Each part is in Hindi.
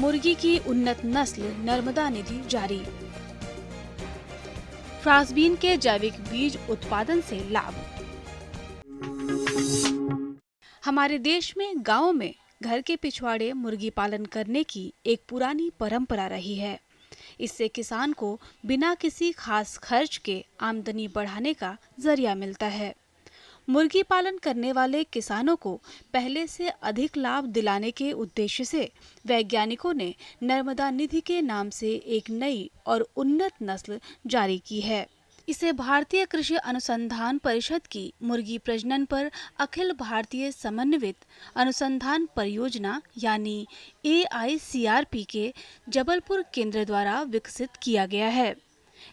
मुर्गी की उन्नत नस्ल नर्मदा निधि जारी। फ्रांसबीन के जैविक बीज उत्पादन से लाभ। हमारे देश में गांवों में घर के पिछवाड़े मुर्गी पालन करने की एक पुरानी परंपरा रही है। इससे किसान को बिना किसी खास खर्च के आमदनी बढ़ाने का जरिया मिलता है। मुर्गी पालन करने वाले किसानों को पहले से अधिक लाभ दिलाने के उद्देश्य से वैज्ञानिकों ने नर्मदा निधि के नाम से एक नई और उन्नत नस्ल जारी की है। इसे भारतीय कृषि अनुसंधान परिषद की मुर्गी प्रजनन पर अखिल भारतीय समन्वित अनुसंधान परियोजना यानी AICRP के जबलपुर केंद्र द्वारा विकसित किया गया है।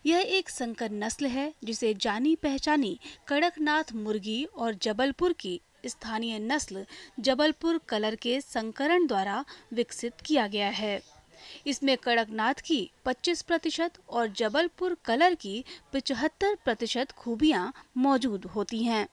यह एक संकर नस्ल है जिसे जानी पहचानी कड़कनाथ मुर्गी और जबलपुर की स्थानीय नस्ल जबलपुर कलर के संकरण द्वारा विकसित किया गया है। इसमें कड़कनाथ की 25% और जबलपुर कलर की 75% खूबियां मौजूद होती हैं।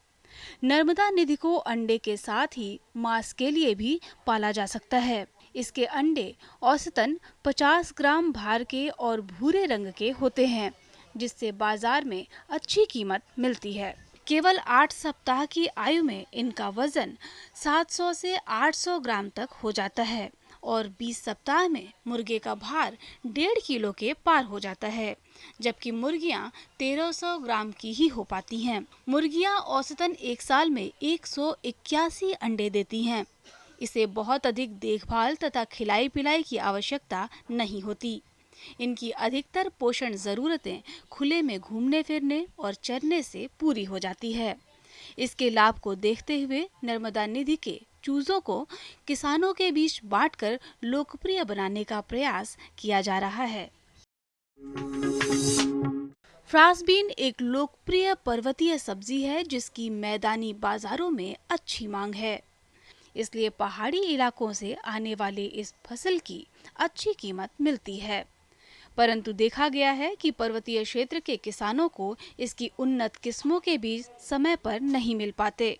नर्मदा निधि को अंडे के साथ ही मांस के लिए भी पाला जा सकता है। इसके अंडे औसतन 50 ग्राम भार के और भूरे रंग के होते हैं, जिससे बाजार में अच्छी कीमत मिलती है। केवल 8 सप्ताह की आयु में इनका वजन 700 से 800 ग्राम तक हो जाता है और 20 सप्ताह में मुर्गे का भार 1.5 किलो के पार हो जाता है, जबकि मुर्गियां 1300 ग्राम की ही हो पाती हैं। मुर्गियां औसतन एक साल में 181 अंडे देती हैं। इसे बहुत अधिक देखभाल तथा खिलाई पिलाई की आवश्यकता नहीं होती। इनकी अधिकतर पोषण जरूरतें खुले में घूमने फिरने और चरने से पूरी हो जाती है। इसके लाभ को देखते हुए नर्मदा निधि के चूजों को किसानों के बीच बांटकर लोकप्रिय बनाने का प्रयास किया जा रहा है। फ्रांसबीन एक लोकप्रिय पर्वतीय सब्जी है जिसकी मैदानी बाजारों में अच्छी मांग है। इसलिए पहाड़ी इलाकों से आने वाले इस फसल की अच्छी कीमत मिलती है। परंतु देखा गया है कि पर्वतीय क्षेत्र के किसानों को इसकी उन्नत किस्मों के बीज समय पर नहीं मिल पाते,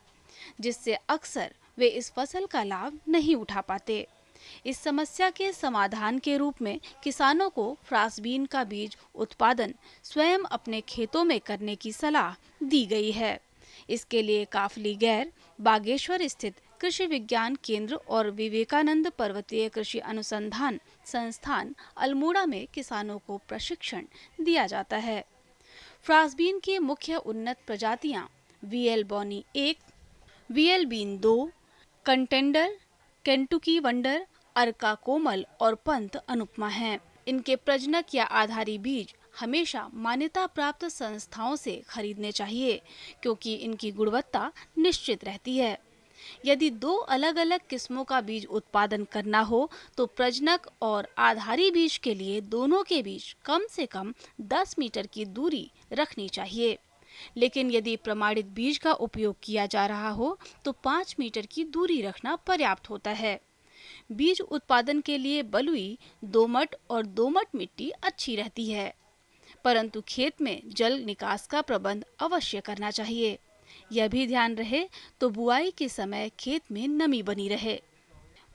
जिससे अक्सर वे इस फसल का लाभ नहीं उठा पाते। इस समस्या के समाधान के रूप में किसानों को फ्रांसबीन का बीज उत्पादन स्वयं अपने खेतों में करने की सलाह दी गई है। इसके लिए काफली गैर, बागेश्वर स्थित कृषि विज्ञान केंद्र और विवेकानंद पर्वतीय कृषि अनुसंधान संस्थान अल्मोड़ा में किसानों को प्रशिक्षण दिया जाता है। फ्रांसबीन की मुख्य उन्नत प्रजातियां VL बॉनी 1, VL bean 2, contender, Kentucky wonder, Arka Komal और पंत अनुपमा हैं। इनके प्रजनक या आधारी बीज हमेशा मान्यता प्राप्त संस्थाओं से खरीदने चाहिए, क्योंकि इनकी गुणवत्ता निश्चित रहती है। यदि 2 अलग अलग किस्मों का बीज उत्पादन करना हो तो प्रजनक और आधारी बीज के लिए दोनों के बीच कम से कम 10 मीटर की दूरी रखनी चाहिए। लेकिन यदि प्रमाणित बीज का उपयोग किया जा रहा हो तो 5 मीटर की दूरी रखना पर्याप्त होता है। बीज उत्पादन के लिए बलुई, दोमट और दोमट मिट्टी अच्छी रहती है, परंतु खेत में जल निकास का प्रबंध अवश्य करना चाहिए। यह भी ध्यान रहे तो बुआई के समय खेत में नमी बनी रहे।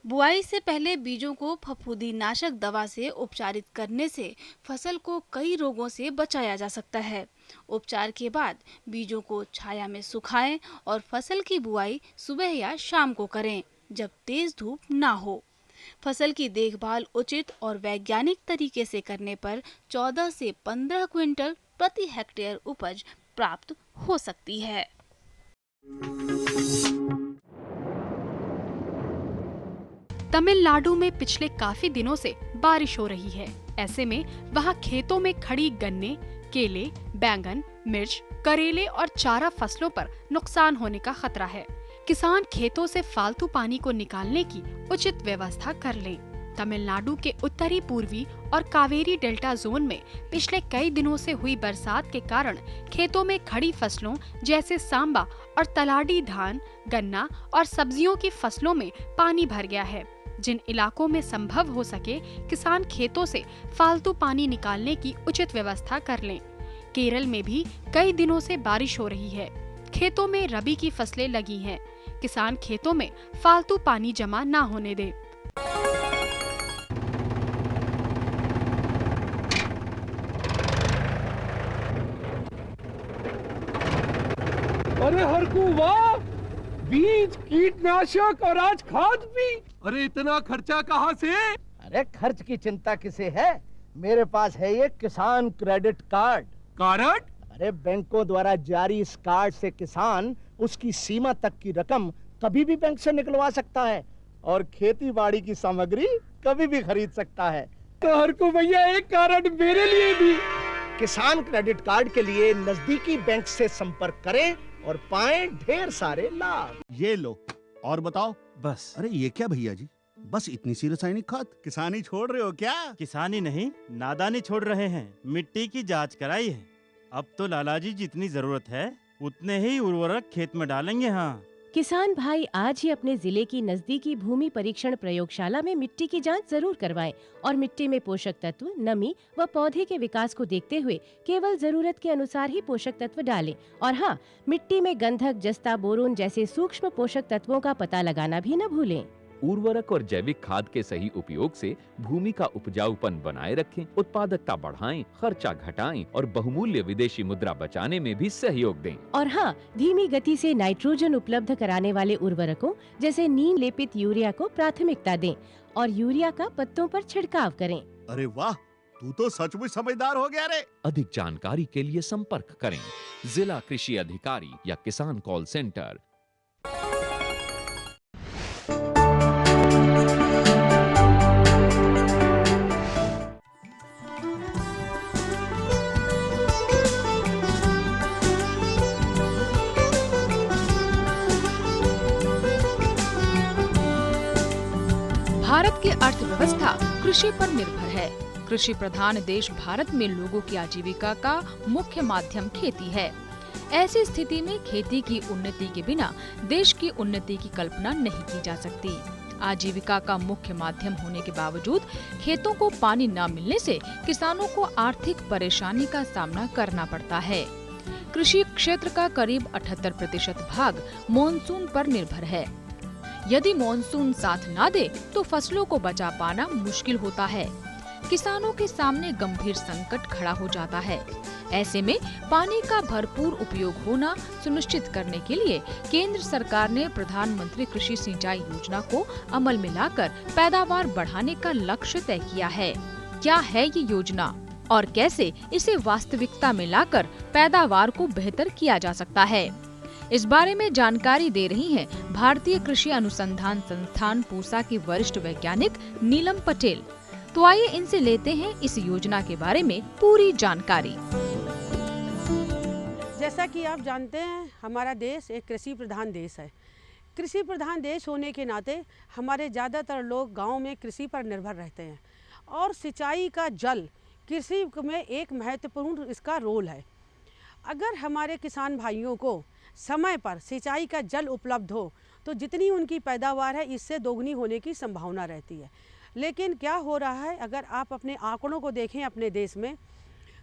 बुआई से पहले बीजों को फफूंदीनाशक दवा से उपचारित करने से फसल को कई रोगों से बचाया जा सकता है। उपचार के बाद बीजों को छाया में सुखाएं और फसल की बुआई सुबह या शाम को करें, जब तेज धूप ना हो। फसल की देखभाल उचित और वैज्ञानिक तरीके से करने पर 14 से 15 क्विंटल प्रति हेक्टेयर उपज प्राप्त हो सकती है। तमिलनाडु में पिछले काफी दिनों से बारिश हो रही है। ऐसे में वहां खेतों में खड़ी गन्ने, केले, बैंगन, मिर्च, करेले और चारा फसलों पर नुकसान होने का खतरा है। किसान खेतों से फालतू पानी को निकालने की उचित व्यवस्था कर लें। तमिलनाडु के उत्तरी पूर्वी और कावेरी डेल्टा जोन में पिछले कई दिनों से हुई बरसात के कारण खेतों में खड़ी फसलों जैसे सांबा और तलाडी धान, गन्ना और सब्जियों की फसलों में पानी भर गया है। जिन इलाकों में संभव हो सके किसान खेतों से फालतू पानी निकालने की उचित व्यवस्था कर लें। केरल में भी कई दिनों से बारिश हो रही है। खेतों में रबी की फसलें लगी हैं। किसान खेतों में फालतू पानी जमा ना होने दे। अरे हरकू वाह, बीज, कीटनाशक और आज खाद भी। अरे इतना खर्चा कहाँ से? अरे खर्च की चिंता किसे है, मेरे पास है ये किसान क्रेडिट कार्ड। कार्ड? अरे बैंकों द्वारा जारी इस कार्ड से किसान उसकी सीमा तक की रकम कभी भी बैंक से निकलवा सकता है और खेती बाड़ी की सामग्री कभी भी खरीद सकता है। तो हरकू भैया एक कार्ड मेरे लिए भी। किसान क्रेडिट कार्ड के लिए नजदीकी बैंक से संपर्क करें और पाएं ढेर सारे लाभ। ये लो, और बताओ। बस। अरे ये क्या भैया जी, बस इतनी सी रासायनिक खाद? किसानी छोड़ रहे हो क्या? किसानी नहीं, नादानी छोड़ रहे हैं। मिट्टी की जांच कराई है। अब तो लालाजी जितनी जरूरत है उतने ही उर्वरक खेत में डालेंगे। हाँ, किसान भाई आज ही अपने जिले की नजदीकी भूमि परीक्षण प्रयोगशाला में मिट्टी की जांच जरूर करवाएं और मिट्टी में पोषक तत्व, नमी व पौधे के विकास को देखते हुए केवल जरूरत के अनुसार ही पोषक तत्व डालें। और हाँ, मिट्टी में गंधक, जस्ता, बोरोन जैसे सूक्ष्म पोषक तत्वों का पता लगाना भी न भूलें। उर्वरक और जैविक खाद के सही उपयोग से भूमि का उपजाऊपन बनाए रखें, उत्पादकता बढ़ाएं, खर्चा घटाएं और बहुमूल्य विदेशी मुद्रा बचाने में भी सहयोग दें। और हाँ, धीमी गति से नाइट्रोजन उपलब्ध कराने वाले उर्वरकों जैसे नीम लेपित यूरिया को प्राथमिकता दें और यूरिया का पत्तों पर छिड़काव करें। अरे वाह, तू तो सचमुच समझदार हो गया रे। अधिक जानकारी के लिए संपर्क करें जिला कृषि अधिकारी या किसान कॉल सेंटर। भारत की अर्थव्यवस्था कृषि पर निर्भर है। कृषि प्रधान देश भारत में लोगों की आजीविका का मुख्य माध्यम खेती है। ऐसी स्थिति में खेती की उन्नति के बिना देश की उन्नति की कल्पना नहीं की जा सकती। आजीविका का मुख्य माध्यम होने के बावजूद खेतों को पानी न मिलने से किसानों को आर्थिक परेशानी का सामना करना पड़ता है। कृषि क्षेत्र का करीब 78% भाग मॉनसून पर निर्भर है। यदि मॉनसून साथ ना दे तो फसलों को बचा पाना मुश्किल होता है। किसानों के सामने गंभीर संकट खड़ा हो जाता है। ऐसे में पानी का भरपूर उपयोग होना सुनिश्चित करने के लिए केंद्र सरकार ने प्रधानमंत्री कृषि सिंचाई योजना को अमल में लाकर पैदावार बढ़ाने का लक्ष्य तय किया है। क्या है ये योजना और कैसे इसे वास्तविकता में लाकर पैदावार को बेहतर किया जा सकता है, इस बारे में जानकारी दे रही हैं भारतीय कृषि अनुसंधान संस्थान पूसा की वरिष्ठ वैज्ञानिक नीलम पटेल। तो आइए इनसे लेते हैं इस योजना के बारे में पूरी जानकारी। जैसा कि आप जानते हैं, हमारा देश एक कृषि प्रधान देश है। कृषि प्रधान देश होने के नाते हमारे ज़्यादातर लोग गांव में कृषि पर निर्भर रहते हैं और सिंचाई का जल कृषि में एक महत्वपूर्ण इसका रोल है। अगर हमारे किसान भाइयों को समय पर सिंचाई का जल उपलब्ध हो तो जितनी उनकी पैदावार है इससे दोगुनी होने की संभावना रहती है। लेकिन क्या हो रहा है, अगर आप अपने आंकड़ों को देखें अपने देश में,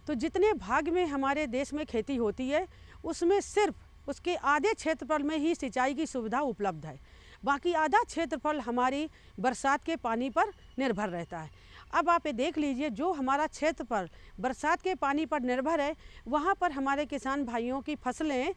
तो जितने भाग में हमारे देश में खेती होती है उसमें सिर्फ उसके आधे क्षेत्रफल में ही सिंचाई की सुविधा उपलब्ध है। बाकी आधा क्षेत्रफल हमारी बरसात के पानी पर निर्भर रहता है। अब आप ये देख लीजिए, जो हमारा क्षेत्रफल बरसात के पानी पर निर्भर है वहाँ पर हमारे किसान भाइयों की फसलें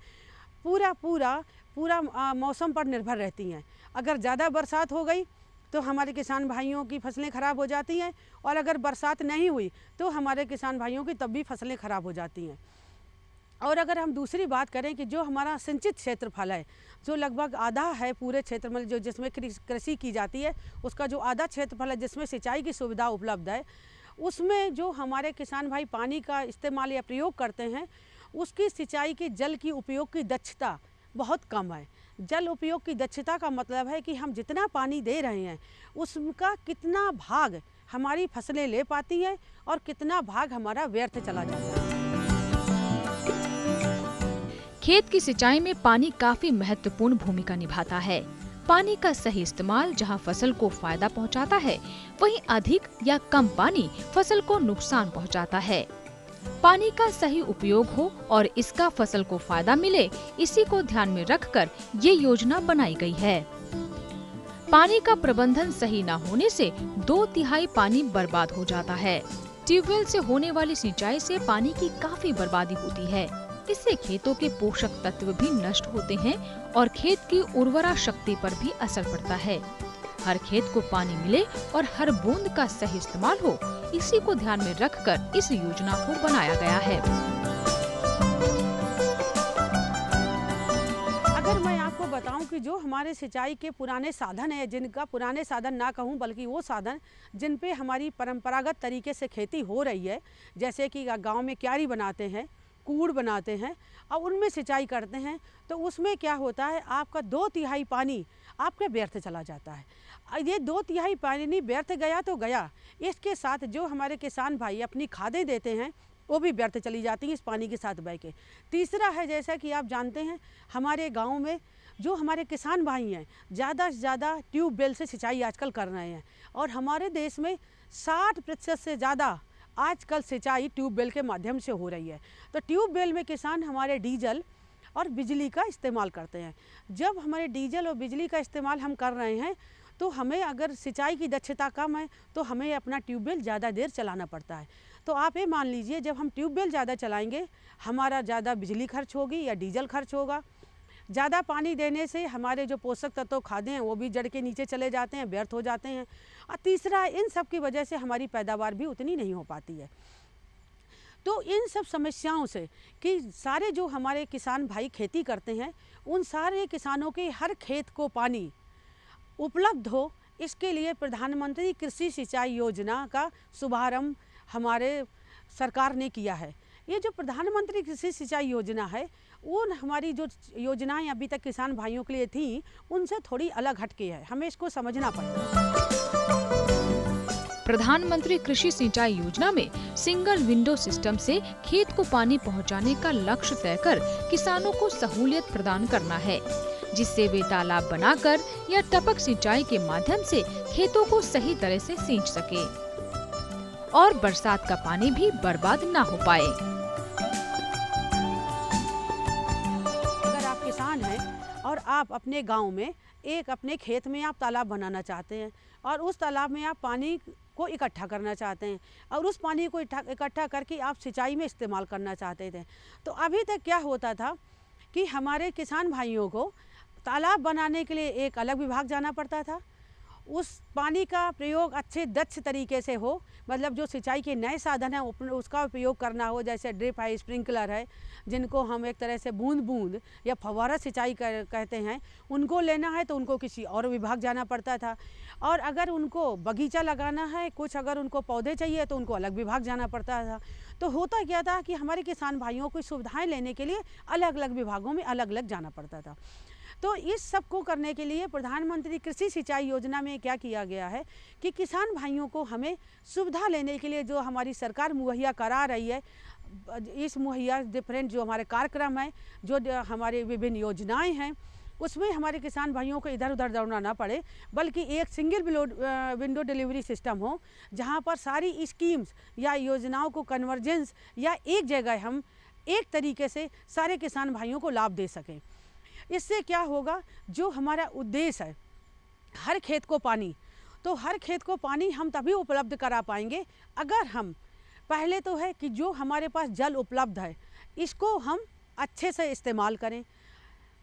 पूरा मौसम पर निर्भर रहती हैं। अगर ज़्यादा बरसात हो गई तो हमारे किसान भाइयों की फसलें ख़राब हो जाती हैं और अगर बरसात नहीं हुई तो हमारे किसान भाइयों की तब भी फसलें ख़राब हो जाती हैं। और अगर हम दूसरी बात करें कि जो हमारा सिंचित क्षेत्रफल है, जो लगभग आधा है पूरे क्षेत्र में, जो जिसमें कृषि की जाती है, उसका जो आधा क्षेत्रफल है जिसमें सिंचाई की सुविधा उपलब्ध है, उसमें जो हमारे किसान भाई पानी का इस्तेमाल या प्रयोग करते हैं उसकी सिंचाई के जल की उपयोग की दक्षता बहुत कम है। जल उपयोग की दक्षता का मतलब है कि हम जितना पानी दे रहे हैं उसका कितना भाग हमारी फसलें ले पाती हैं और कितना भाग हमारा व्यर्थ चला जाता है। खेत की सिंचाई में पानी काफी महत्वपूर्ण भूमिका निभाता है। पानी का सही इस्तेमाल जहां फसल को फायदा पहुंचाता है, वहीं अधिक या कम पानी फसल को नुकसान पहुंचाता है। पानी का सही उपयोग हो और इसका फसल को फायदा मिले, इसी को ध्यान में रखकर ये योजना बनाई गई है। पानी का प्रबंधन सही न होने से 2/3 पानी बर्बाद हो जाता है। ट्यूबवेल से होने वाली सिंचाई से पानी की काफी बर्बादी होती है। इससे खेतों के पोषक तत्व भी नष्ट होते हैं और खेत की उर्वरा शक्ति पर भी असर पड़ता है। हर खेत को पानी मिले और हर बूंद का सही इस्तेमाल हो, इसी को ध्यान में रखकर इस योजना को बनाया गया है। अगर मैं आपको बताऊं कि जो हमारे सिंचाई के पुराने साधन है, जिनका पुराने साधन ना कहूं बल्कि वो साधन जिन पे हमारी परंपरागत तरीके से खेती हो रही है, जैसे कि गांव में क्यारी बनाते हैं, कूड़ बनाते हैं और उनमें सिंचाई करते हैं, तो उसमें क्या होता है, आपका 2/3 पानी आपका व्यर्थ चला जाता है। ये 2/3 पानी व्यर्थ गया तो गया, इसके साथ जो हमारे किसान भाई अपनी खादें देते हैं वो भी व्यर्थ चली जाती हैं इस पानी के साथ बह के। तीसरा है, जैसा कि आप जानते हैं, हमारे गांव में जो हमारे किसान भाई हैं ज़्यादा से ज़्यादा ट्यूबवेल से सिंचाई आजकल कर रहे हैं और हमारे देश में 60% से ज़्यादा आजकल सिंचाई ट्यूबवेल के माध्यम से हो रही है। तो ट्यूबवेल में किसान हमारे डीजल और बिजली का इस्तेमाल करते हैं। जब हमारे डीजल और बिजली का इस्तेमाल हम कर रहे हैं तो हमें अगर सिंचाई की दक्षता कम है तो हमें अपना ट्यूबवेल ज़्यादा देर चलाना पड़ता है। तो आप ये मान लीजिए, जब हम ट्यूबवेल ज़्यादा चलाएंगे हमारा ज़्यादा बिजली खर्च होगी या डीजल खर्च होगा। ज़्यादा पानी देने से हमारे जो पोषक तत्व खादे हैं वो भी जड़ के नीचे चले जाते हैं, व्यर्थ हो जाते हैं। और तीसरा, इन सब की वजह से हमारी पैदावार भी उतनी नहीं हो पाती है। तो इन सब समस्याओं से कि सारे जो हमारे किसान भाई खेती करते हैं उन सारे किसानों के हर खेत को पानी उपलब्ध हो, इसके लिए प्रधानमंत्री कृषि सिंचाई योजना का शुभारंभ हमारे सरकार ने किया है। ये जो प्रधानमंत्री कृषि सिंचाई योजना है वो हमारी जो योजनाएं अभी तक किसान भाइयों के लिए थी उनसे थोड़ी अलग हटके है, हमें इसको समझना पड़ता है। प्रधानमंत्री कृषि सिंचाई योजना में सिंगल विंडो सिस्टम से खेत को पानी पहुंचाने का लक्ष्य तय कर किसानों को सहूलियत प्रदान करना है, जिससे वे तालाब बनाकर या टपक सिंचाई के माध्यम से खेतों को सही तरह से सींच सके और बरसात का पानी भी बर्बाद ना हो पाए। अगर आप किसान हैं और आप अपने गांव में एक अपने खेत में आप तालाब बनाना चाहते हैं और उस तालाब में आप पानी को इकट्ठा करना चाहते हैं और उस पानी को इकट्ठा करके आप सिंचाई में इस्तेमाल करना चाहते थे, तो अभी तक क्या होता था कि हमारे किसान भाइयों को तालाब बनाने के लिए एक अलग विभाग जाना पड़ता था। उस पानी का प्रयोग अच्छे दक्ष तरीके से हो, मतलब जो सिंचाई के नए साधन हैं उसका उपयोग करना हो, जैसे ड्रिप है, स्प्रिंकलर है, जिनको हम एक तरह से बूंद बूंद या फव्वारा सिंचाई कहते हैं, उनको लेना है तो उनको किसी और विभाग जाना पड़ता था। और अगर उनको बगीचा लगाना है, कुछ अगर उनको पौधे चाहिए तो उनको अलग विभाग जाना पड़ता था। तो होता क्या था कि हमारे किसान भाइयों को सुविधाएँ लेने के लिए अलग अलग विभागों में अलग अलग जाना पड़ता था। तो इस सब को करने के लिए प्रधानमंत्री कृषि सिंचाई योजना में क्या किया गया है कि किसान भाइयों को हमें सुविधा लेने के लिए जो हमारी सरकार मुहैया करा रही है, इस मुहैया डिफरेंट जो हमारे कार्यक्रम हैं, जो हमारे विभिन्न योजनाएं हैं, उसमें हमारे किसान भाइयों को इधर उधर दौड़ना ना पड़े, बल्कि एक सिंगल विंडो डिलीवरी सिस्टम हो जहां पर सारी स्कीम्स या योजनाओं को कन्वर्जेंस या एक जगह हम एक तरीके से सारे किसान भाइयों को लाभ दे सकें। इससे क्या होगा, जो हमारा उद्देश्य है हर खेत को पानी, तो हर खेत को पानी हम तभी उपलब्ध करा पाएंगे अगर हम पहले तो है कि जो हमारे पास जल उपलब्ध है इसको हम अच्छे से इस्तेमाल करें।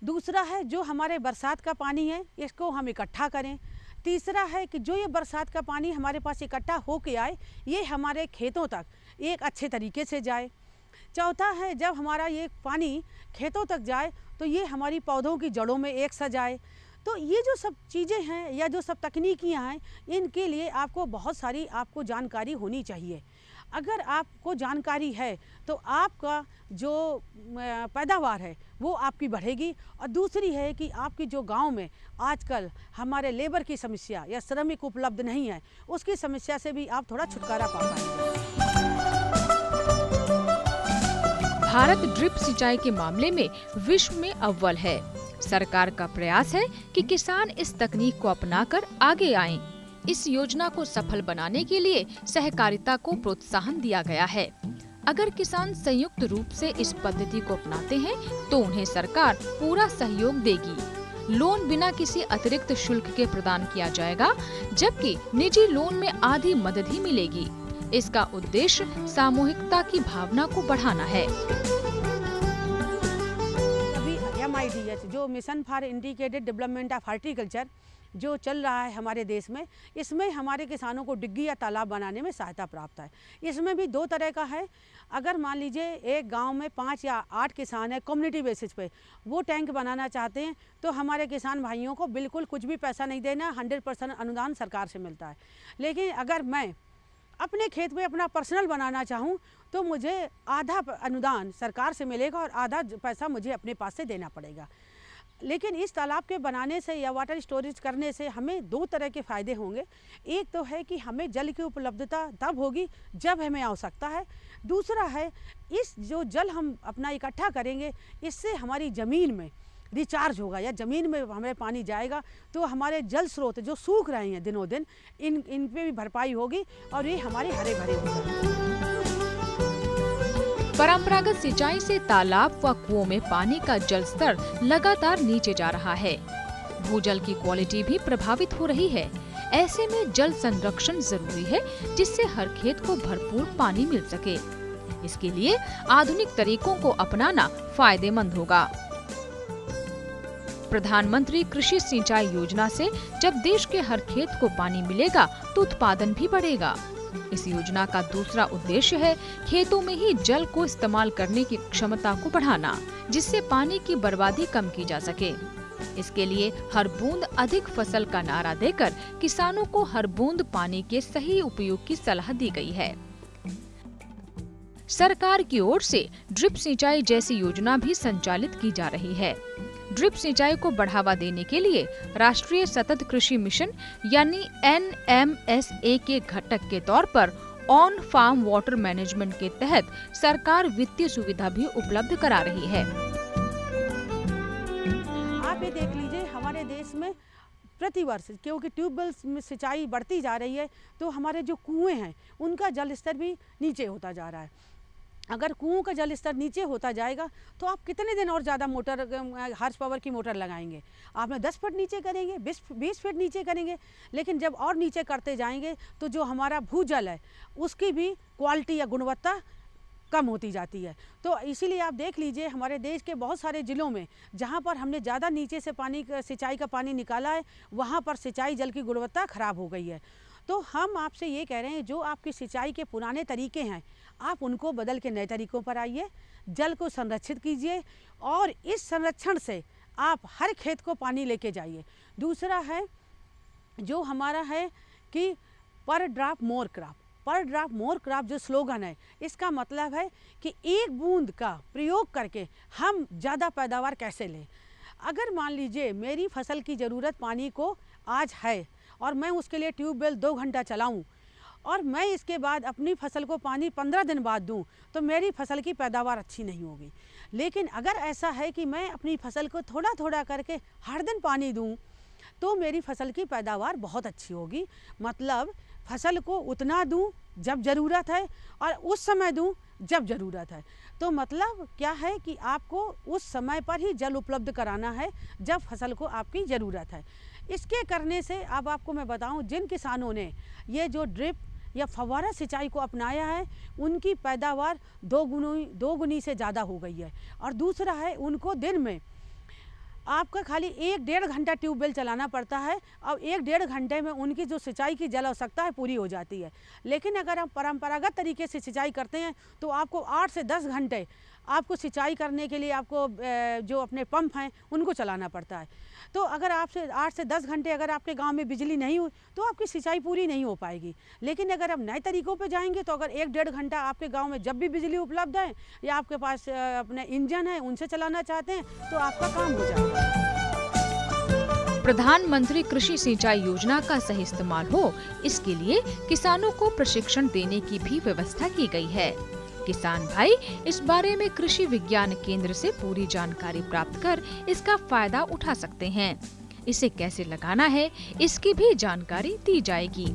दूसरा है जो हमारे बरसात का पानी है इसको हम इकट्ठा करें। तीसरा है कि जो ये बरसात का पानी हमारे पास इकट्ठा होके आए ये हमारे खेतों तक एक अच्छे तरीके से जाए। चौथा है जब हमारा ये पानी खेतों तक जाए तो ये हमारी पौधों की जड़ों में एक सा जाए। तो ये जो सब चीज़ें हैं या जो सब तकनीकियाँ हैं, इनके लिए आपको बहुत सारी आपको जानकारी होनी चाहिए। अगर आपको जानकारी है तो आपका जो पैदावार है वो आपकी बढ़ेगी। और दूसरी है कि आपकी जो गांव में आजकल हमारे लेबर की समस्या या श्रमिक उपलब्ध नहीं है, उसकी समस्या से भी आप थोड़ा छुटकारा पा पाएंगे। भारत ड्रिप सिंचाई के मामले में विश्व में अव्वल है। सरकार का प्रयास है कि किसान इस तकनीक को अपनाकर आगे आएं। इस योजना को सफल बनाने के लिए सहकारिता को प्रोत्साहन दिया गया है। अगर किसान संयुक्त रूप से इस पद्धति को अपनाते हैं तो उन्हें सरकार पूरा सहयोग देगी। लोन बिना किसी अतिरिक्त शुल्क के प्रदान किया जाएगा, जबकि निजी लोन में आधी मदद ही मिलेगी। इसका उद्देश्य सामूहिकता की भावना को बढ़ाना है। MIDH जो mission for integrated development of horticulture जो चल रहा है हमारे देश में, इसमें हमारे किसानों को डिग्गी या तालाब बनाने में सहायता प्राप्त है। इसमें भी 2 तरह का है। अगर मान लीजिए एक गांव में 5 या 8 किसान हैं कम्युनिटी बेसिस पे, वो टैंक बनाना चाहते हैं, तो हमारे किसान भाइयों को बिल्कुल कुछ भी पैसा नहीं देना, 100% अनुदान सरकार से मिलता है। लेकिन अगर मैं अपने खेत में अपना पर्सनल बनाना चाहूँ तो मुझे आधा अनुदान सरकार से मिलेगा और आधा पैसा मुझे अपने पास से देना पड़ेगा। लेकिन इस तालाब के बनाने से या वाटर स्टोरेज करने से हमें 2 तरह के फ़ायदे होंगे। एक तो है कि हमें जल की उपलब्धता तब होगी जब हमें आवश्यकता है। दूसरा है इस जो जल हम अपना इकट्ठा करेंगे, इससे हमारी ज़मीन में रिचार्ज होगा या ज़मीन में हमें पानी जाएगा, तो हमारे जल स्रोत जो सूख रहे हैं दिनों दिन, इन पे भी भरपाई होगी और ये हमारे हरे भरे हो जाएंगे। परंपरागत सिंचाई से तालाब व कुओं में पानी का जल स्तर लगातार नीचे जा रहा है। भूजल की क्वालिटी भी प्रभावित हो रही है। ऐसे में जल संरक्षण जरूरी है, जिससे हर खेत को भरपूर पानी मिल सके। इसके लिए आधुनिक तरीकों को अपनाना फायदेमंद होगा। प्रधानमंत्री कृषि सिंचाई योजना से जब देश के हर खेत को पानी मिलेगा तो उत्पादन भी बढ़ेगा। इस योजना का दूसरा उद्देश्य है खेतों में ही जल को इस्तेमाल करने की क्षमता को बढ़ाना, जिससे पानी की बर्बादी कम की जा सके। इसके लिए हर बूंद अधिक फसल का नारा देकर किसानों को हर बूंद पानी के सही उपयोग की सलाह दी गई है। सरकार की ओर से ड्रिप सिंचाई जैसी योजना भी संचालित की जा रही है। ड्रिप सिंचाई को बढ़ावा देने के लिए राष्ट्रीय सतत कृषि मिशन यानी NMSA के घटक के तौर पर ऑन फार्म वाटर मैनेजमेंट के तहत सरकार वित्तीय सुविधा भी उपलब्ध करा रही है। आप ये देख लीजिए हमारे देश में प्रतिवर्ष क्योंकि ट्यूबवेल में सिंचाई बढ़ती जा रही है, तो हमारे जो कुएं हैं उनका जल स्तर भी नीचे होता जा रहा है। अगर कुओं का जल स्तर नीचे होता जाएगा तो आप कितने दिन और ज़्यादा मोटर हार्स पावर की मोटर लगाएंगे? आपने 10 फीट नीचे करेंगे, 20 फीट नीचे करेंगे, लेकिन जब और नीचे करते जाएंगे तो जो हमारा भूजल है उसकी भी क्वालिटी या गुणवत्ता कम होती जाती है। तो इसीलिए आप देख लीजिए हमारे देश के बहुत सारे ज़िलों में जहाँ पर हमने ज़्यादा नीचे से सिंचाई का पानी निकाला है, वहाँ पर सिंचाई जल की गुणवत्ता खराब हो गई है। तो हम आपसे ये कह रहे हैं, जो आपकी सिंचाई के पुराने तरीके हैं आप उनको बदल के नए तरीकों पर आइए, जल को संरक्षित कीजिए और इस संरक्षण से आप हर खेत को पानी लेके जाइए। दूसरा है जो हमारा है कि पर ड्रॉप मोर क्रॉप, पर ड्रॉप मोर क्रॉप जो स्लोगन है, इसका मतलब है कि एक बूंद का प्रयोग करके हम ज़्यादा पैदावार कैसे लें। अगर मान लीजिए मेरी फसल की ज़रूरत पानी को आज है और मैं उसके लिए ट्यूबवेल 2 घंटा चलाऊं और मैं इसके बाद अपनी फसल को पानी 15 दिन बाद दूं, तो मेरी फसल की पैदावार अच्छी नहीं होगी। लेकिन अगर ऐसा है कि मैं अपनी फसल को थोड़ा थोड़ा करके हर दिन पानी दूं, तो मेरी फसल की पैदावार बहुत अच्छी होगी। मतलब फसल को उतना दूं जब ज़रूरत है और उस समय दूं जब ज़रूरत है। तो मतलब क्या है कि आपको उस समय पर ही जल उपलब्ध कराना है जब फसल को आपकी ज़रूरत है। इसके करने से अब आपको मैं बताऊं, जिन किसानों ने ये जो ड्रिप या फव्वारा सिंचाई को अपनाया है उनकी पैदावार 2 गुनी से ज़्यादा हो गई है। और दूसरा है उनको दिन में आपका खाली 1-1.5 घंटा ट्यूबवेल चलाना पड़ता है और 1-1.5 घंटे में उनकी जो सिंचाई की जल आवश्यकता है पूरी हो जाती है। लेकिन अगर हम परंपरागत तरीके से सिंचाई करते हैं तो आपको 8 से 10 घंटे आपको सिंचाई करने के लिए आपको जो अपने पंप हैं उनको चलाना पड़ता है। तो अगर आपसे 8 से 10 घंटे अगर आपके गांव में बिजली नहीं हुई तो आपकी सिंचाई पूरी नहीं हो पाएगी। लेकिन अगर आप नए तरीक़ों पे जाएंगे तो अगर 1-1.5 घंटा आपके गांव में जब भी बिजली उपलब्ध है या आपके पास अपने इंजन है उनसे चलाना चाहते हैं तो आपका काम हो जाएगा। प्रधानमंत्री कृषि सिंचाई योजना का सही इस्तेमाल हो, इसके लिए किसानों को प्रशिक्षण देने की भी व्यवस्था की गई है। किसान भाई इस बारे में कृषि विज्ञान केंद्र से पूरी जानकारी प्राप्त कर इसका फायदा उठा सकते हैं। इसे कैसे लगाना है इसकी भी जानकारी दी जाएगी।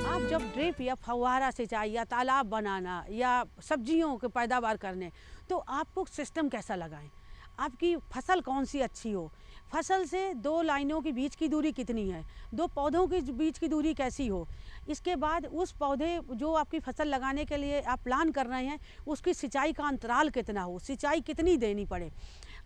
आप जब ड्रिप या फव्वारा सिंचाई या तालाब बनाना या सब्जियों की पैदावार करने, तो आपको सिस्टम कैसा लगाएं, आपकी फसल कौन सी अच्छी हो, फसल से 2 लाइनों के बीच की दूरी कितनी है, 2 पौधों के बीच की दूरी कैसी हो, इसके बाद उस पौधे जो आपकी फसल लगाने के लिए आप प्लान कर रहे हैं उसकी सिंचाई का अंतराल कितना हो, सिंचाई कितनी देनी पड़े।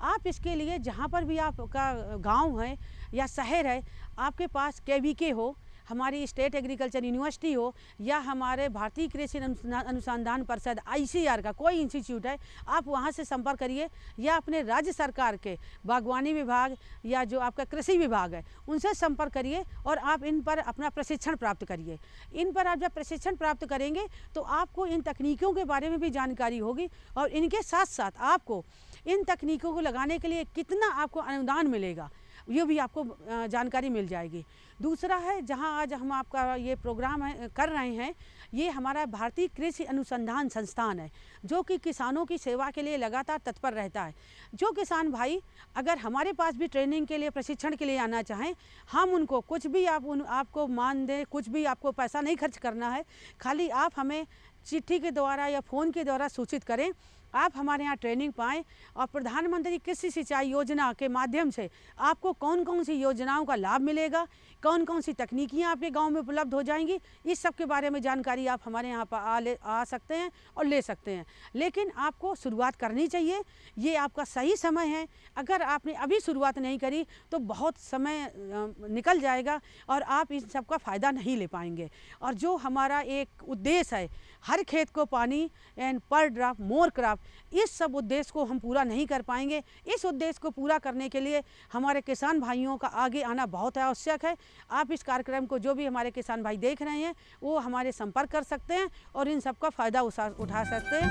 आप इसके लिए जहाँ पर भी आपका गांव है या शहर है, आपके पास केवीके हो, हमारी स्टेट एग्रीकल्चर यूनिवर्सिटी हो, या हमारे भारतीय कृषि अनुसंधान परिषद ICR का कोई इंस्टीट्यूट है, आप वहाँ से संपर्क करिए, या अपने राज्य सरकार के बागवानी विभाग या जो आपका कृषि विभाग है उनसे संपर्क करिए और आप इन पर अपना प्रशिक्षण प्राप्त करिए। इन पर आप जब प्रशिक्षण प्राप्त करेंगे तो आपको इन तकनीकों के बारे में भी जानकारी होगी और इनके साथ साथ आपको इन तकनीकों को लगाने के लिए कितना आपको अनुदान मिलेगा ये भी आपको जानकारी मिल जाएगी। दूसरा है, जहां आज हम आपका ये प्रोग्राम कर रहे हैं, ये हमारा भारतीय कृषि अनुसंधान संस्थान है जो कि किसानों की सेवा के लिए लगातार तत्पर रहता है। जो किसान भाई अगर हमारे पास भी ट्रेनिंग के लिए, प्रशिक्षण के लिए आना चाहें, हम उनको कुछ भी आपको मान दें, कुछ भी आपको पैसा नहीं खर्च करना है, खाली आप हमें चिट्ठी के द्वारा या फ़ोन के द्वारा सूचित करें, आप हमारे यहाँ ट्रेनिंग पाएँ और प्रधानमंत्री कृषि सिंचाई योजना के माध्यम से आपको कौन कौन सी योजनाओं का लाभ मिलेगा, कौन कौन सी तकनीकियाँ आपके गांव में उपलब्ध हो जाएंगी, इस सब के बारे में जानकारी आप हमारे यहाँ पर आ सकते हैं और ले सकते हैं। लेकिन आपको शुरुआत करनी चाहिए, ये आपका सही समय है। अगर आपने अभी शुरुआत नहीं करी तो बहुत समय निकल जाएगा और आप इन सब का फ़ायदा नहीं ले पाएंगे। और जो हमारा एक उद्देश्य है, हर खेत को पानी एंड पर ड्रॉप मोर क्रॉप, इस सब उद्देश्य को हम पूरा नहीं कर पाएंगे। इस उद्देश्य को पूरा करने के लिए हमारे किसान भाइयों का आगे आना बहुत आवश्यक है। आप इस कार्यक्रम को जो भी हमारे किसान भाई देख रहे हैं वो हमारे संपर्क कर सकते हैं और इन सब का फायदा उठा सकते हैं।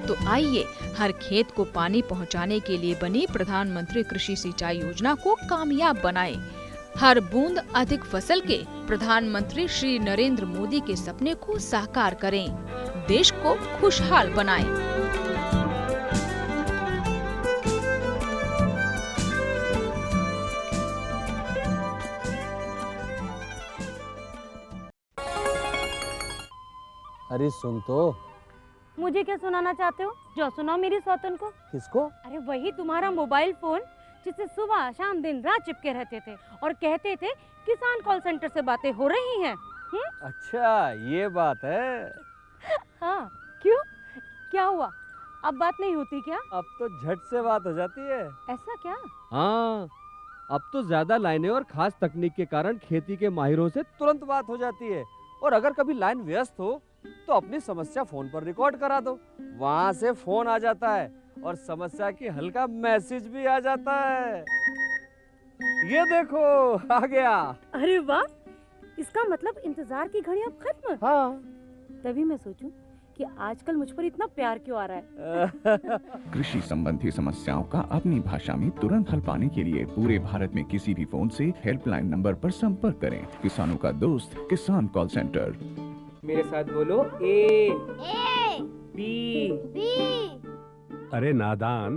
तो आइए हर खेत को पानी पहुंचाने के लिए बनी प्रधानमंत्री कृषि सिंचाई योजना को कामयाब बनाएं। हर बूंद अधिक फसल के प्रधानमंत्री श्री नरेंद्र मोदी के सपने को साकार करें, देश को खुशहाल बनाएं। अरे सुन तो। मुझे क्या सुनाना चाहते हो? जो सुनाओ मेरी सौतन को। किसको? अरे वही तुम्हारा मोबाइल फोन जिससे सुबह शाम दिन रात चिपके रहते थे और कहते थे किसान कॉल सेंटर से बातें हो रही हैं। अच्छा ये बात है। हाँ क्यों, क्या हुआ? अब बात नहीं होती क्या? अब तो झट से बात हो जाती है। ऐसा क्या? हाँ, अब तो ज्यादा लाइनें और खास तकनीक के कारण खेती के माहिरों से तुरंत बात हो जाती है। और अगर कभी लाइन व्यस्त हो तो अपनी समस्या फोन पर रिकॉर्ड करा दो, वहाँ से फोन आ जाता है और समस्या की हल का मैसेज भी आ जाता है। ये देखो आ गया। अरे वाह, इसका मतलब इंतजार की घड़ी अब खत्म। हाँ, तभी मैं सोचूं कि आजकल मुझ पर इतना प्यार क्यों आ रहा है। कृषि संबंधी समस्याओं का अपनी भाषा में तुरंत हल पाने के लिए पूरे भारत में किसी भी फोन से हेल्पलाइन नंबर पर संपर्क करें। किसानों का दोस्त किसान कॉल सेंटर। मेरे साथ बोलो ए बी। अरे नादान,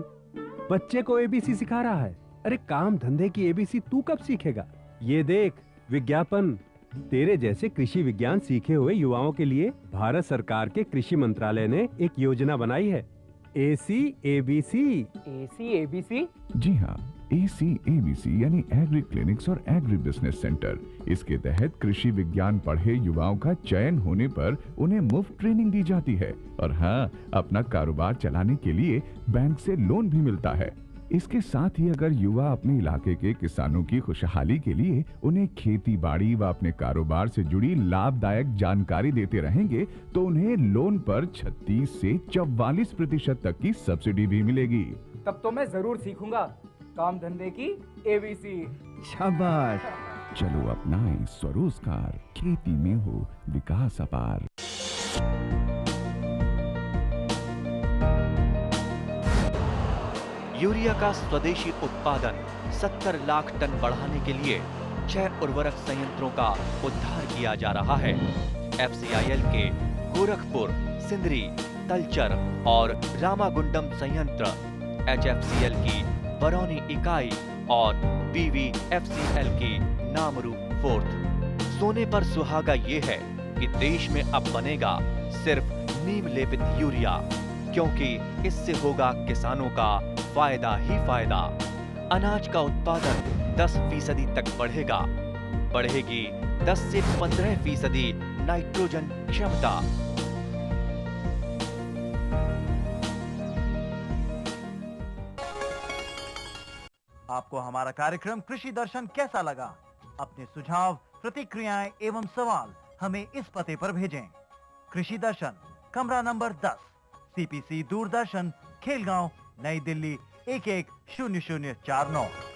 बच्चे को ABC सिखा रहा है। अरे काम धंधे की ABC तू कब सीखेगा? ये देख विज्ञापन। तेरे जैसे कृषि विज्ञान सीखे हुए युवाओं के लिए भारत सरकार के कृषि मंत्रालय ने एक योजना बनाई है, AC-ABC। AC-ABC? जी हाँ, AC-ABC यानी एग्री क्लिनिक्स और एग्री बिजनेस सेंटर। इसके तहत कृषि विज्ञान पढ़े युवाओं का चयन होने पर उन्हें मुफ्त ट्रेनिंग दी जाती है और हाँ, अपना कारोबार चलाने के लिए बैंक से लोन भी मिलता है। इसके साथ ही अगर युवा अपने इलाके के किसानों की खुशहाली के लिए उन्हें खेती बाड़ी व अपने कारोबार से जुड़ी लाभदायक जानकारी देते रहेंगे तो उन्हें लोन पर 36 से 44% तक की सब्सिडी भी मिलेगी। तब तो मैं जरूर सीखूंगा काम धंधे की ABC। शाबाश। चलो अपनाएं स्वरोजगार, खेती में हो विकास अपार। यूरिया का स्वदेशी उत्पादन 70 लाख टन बढ़ाने के लिए 6 उर्वरक संयंत्रों का उद्धार किया जा रहा है। FCIL के गोरखपुर, सिंदरी, तलचर और रामागुंडम संयंत्र, HFCL की बरौनी इकाई और BVFCL की नामरू फोर्थ। सोने पर सुहागा ये है कि देश में अब बनेगा सिर्फ नीम लेपित यूरिया, क्योंकि इससे होगा किसानों का फायदा ही फायदा। अनाज का उत्पादन 10% तक बढ़ेगा। बढ़ेगी 10 से 15% नाइट्रोजन क्षमता। आपको हमारा कार्यक्रम कृषि दर्शन कैसा लगा? अपने सुझाव, प्रतिक्रियाएं एवं सवाल हमें इस पते पर भेजें। कृषि दर्शन, कमरा नंबर 10, CPC दूरदर्शन, खेलगांव, नई दिल्ली 110049।